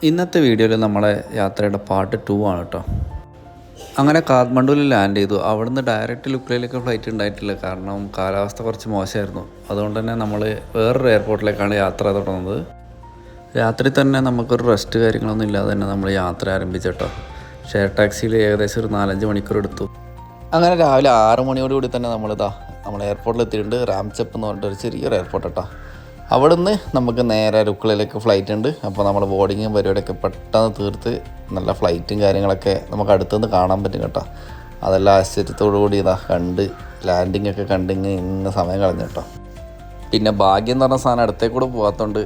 ഇന്നത്തെ വീഡിയോയിൽ നമ്മളെ യാത്രയുടെ പാർട്ട് 2 ആണ് കേട്ടോ. അങ്ങനെ കാഠ്മണ്ഡുവിൽ ലാൻഡ് ചെയ്തു. അവിടുന്ന് ഡയറക്റ്റ് ലുക്ലയിലേക്ക് ഫ്ലൈറ്റ് ഉണ്ടായിട്ടില്ല, കാരണം കാലാവസ്ഥ കുറച്ച് മോശമായിരുന്നു. അതുകൊണ്ട് തന്നെ നമ്മൾ വേറൊരു എയർപോർട്ടിലേക്കാണ് യാത്ര തുടങ്ങുന്നത്. രാത്രി തന്നെ നമുക്കൊരു റെസ്റ്റ് കാര്യങ്ങളൊന്നും ഇല്ലാതെ തന്നെ നമ്മൾ യാത്ര ആരംഭിച്ചിട്ടോ. ഷെയർ ടാക്സിയിൽ ഏകദേശം ഒരു 4-5 മണിക്കൂർ എടുത്തു. അങ്ങനെ രാവിലെ 6 മണിയോടുകൂടി തന്നെ നമ്മൾ എയർപോർട്ടിൽ എത്തിയിട്ടുണ്ട്. റാംചപ്പ് എന്ന് പറഞ്ഞിട്ടൊരു ചെറിയൊരു എയർപോർട്ട് കേട്ടോ. അവിടുന്ന് നമുക്ക് നേരെ ലുക്ലയിലേക്ക് ഫ്ലൈറ്റ് ഉണ്ട്. അപ്പോൾ നമ്മൾ ബോർഡിങ്ങും പരിപാടിയൊക്കെ പെട്ടെന്ന് തീർത്ത് നല്ല ഫ്ലൈറ്റും കാര്യങ്ങളൊക്കെ നമുക്ക് അടുത്തുനിന്ന് കാണാൻ പറ്റും കേട്ടോ. അതെല്ലാം ആശ്ചര്യത്തോടു കൂടി കണ്ട് ലാൻഡിങ് ഒക്കെ ഇന്ന് സമയം കളഞ്ഞു കേട്ടോ. പിന്നെ ഭാഗ്യം എന്ന് പറഞ്ഞ സാധനം അടുത്തേക്ക് കൂടെ പോകാത്തതുകൊണ്ട്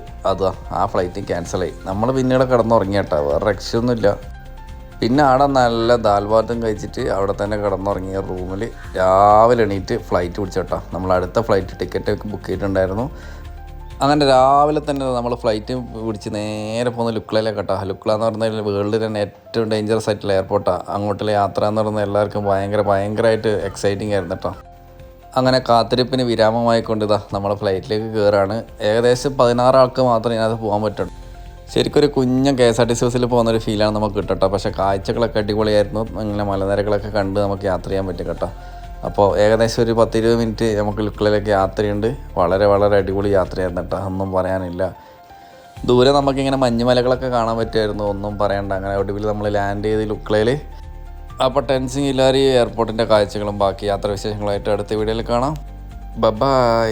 ആ ഫ്ലൈറ്റ് ക്യാൻസലായി. നമ്മൾ പിന്നീട് കിടന്നുറങ്ങി കേട്ടോ, വേറെ രക്ഷയൊന്നുമില്ല. പിന്നെ അവിടെ നല്ല ദാൽഭാത്തും കഴിച്ചിട്ട് അവിടെ തന്നെ കിടന്നുറങ്ങിയ റൂമിൽ രാവിലെ എണീറ്റ് ഫ്ലൈറ്റ് പിടിച്ചു കേട്ടോ. നമ്മൾ അടുത്ത ഫ്ലൈറ്റ് ടിക്കറ്റൊക്കെ ബുക്ക് ചെയ്തിട്ടുണ്ടായിരുന്നു. അങ്ങനെ രാവിലെ തന്നെ നമ്മൾ ഫ്ലൈറ്റ് പിടിച്ച് നേരെ പോകുന്ന ലുക്ലയിലേക്ക് കേട്ടോ. ലുക്ല എന്ന് പറഞ്ഞാൽ വേൾഡിൽ തന്നെ ഏറ്റവും ഡേഞ്ചറസ് ആയിട്ടുള്ള എയർപോർട്ടാണ്. അങ്ങോട്ടുള്ള യാത്ര എന്ന് പറയുന്നത് എല്ലാവർക്കും ഭയങ്കരമായിട്ട് എക്സൈറ്റിംഗ് ആയിരുന്നു കേട്ടോ. അങ്ങനെ കാത്തിരിപ്പിന് വിരാമമായിക്കൊണ്ട് നമ്മൾ ഫ്ലൈറ്റിലേക്ക് കയറാണ്. ഏകദേശം 16 ആൾക്ക് മാത്രമേ ഇതിനകത്ത് പോകാൻ പറ്റുള്ളൂ. ശരിക്കും ഒരു കുഞ്ഞൻ KSRTC ബസ്സിൽ പോകുന്നൊരു ഫീലാണ് നമുക്ക് കിട്ടട്ടോ. പക്ഷേ കാഴ്ചകളൊക്കെ അടിപൊളിയായിരുന്നു. ഇങ്ങനെ മലനിരകളൊക്കെ കണ്ട് നമുക്ക് യാത്ര ചെയ്യാൻ പറ്റും കേട്ടോ. അപ്പോൾ ഏകദേശം ഒരു 10-20 മിനിറ്റ് നമുക്ക് ലുക്ലയിലേക്ക് യാത്രയുണ്ട്. വളരെ അടിപൊളി യാത്രയായിരുന്നു കേട്ടോ, ഒന്നും പറയാനില്ല. ദൂരെ നമുക്കിങ്ങനെ മഞ്ഞുമലകളൊക്കെ കാണാൻ പറ്റുമായിരുന്നു, ഒന്നും പറയണ്ട. അങ്ങനെ ഒടുവിൽ നമ്മൾ ലാൻഡ് ചെയ്ത് ലുക്ലയിൽ. അപ്പോൾ ടെൻസിങ് ഇല്ലാരി എയർപോർട്ടിൻ്റെ കാഴ്ചകളും ബാക്കി യാത്രാവിശേഷങ്ങളായിട്ട് അടുത്ത വീഡിയോയിൽ കാണാം. ബൈ.